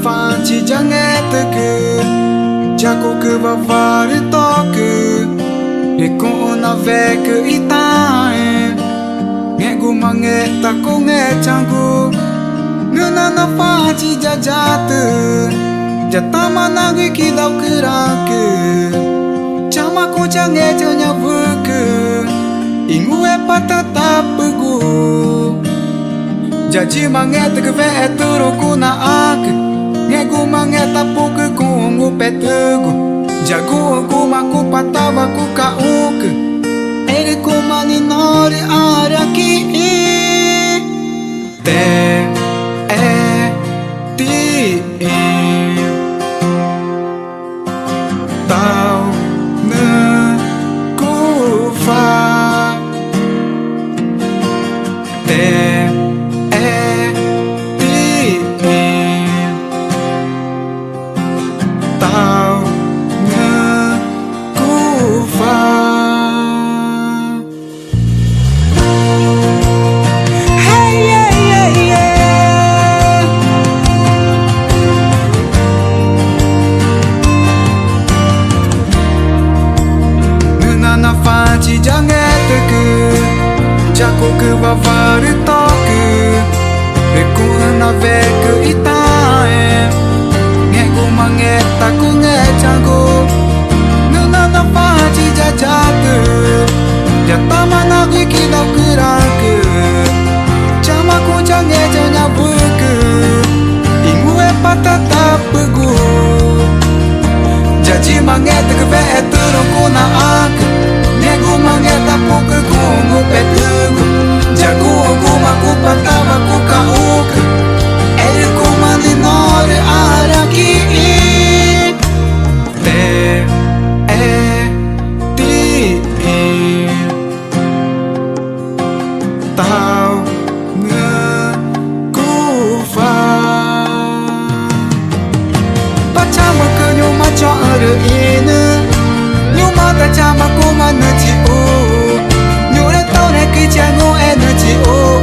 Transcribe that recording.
fan chỉ chẳng nghe từ cứ cha cô cứ vào vào để to cứ để cô na về cứ ít ta nghe gu mà nghe ta cô nghe chẳng gu nữa na fan chỉ cha cha từ cha ta mà na gu khi đâu cứ ra cứ cha mà cô chẳng nghe cho nhau vừa cứ ingu e patata pegu jadi manget ke ve turu kuna ak ngegu manget apuk ku ngu petegu jagu ku maku patava ku kauk ere ku mani nori araki te ti tao ne ku fa tao ngơ cú pha hey yeah yeah yeah nuna na fa chỉ chẳng nghe từ cứ cha cô cứ vào vào để to cứ để cô na về cứ ít ta nghe cô mà nghe ta cũng nghe chẳng cô nữa na pha chỉ cha cha cứ ya ta mà na cứ khi đâu cứ ra cứ cha mà cô chẳng nghe cho nhau vui cứ ingu e patata pegu jadi mà nghe từ cái vẻ từ đâu cô na ak nghe cô mà nghe ta po cứ cô ngu petegu jagu cô mà cô patava cô kauk ele cô mà đi nore araki te ti tao ngơ cú pha ba cha mà cứ nhung mà cho ở được yên nhung mà ta cha mà cô mà nữa chỉ ô nhung để tao này cứ cha ngô em nữa chỉ ô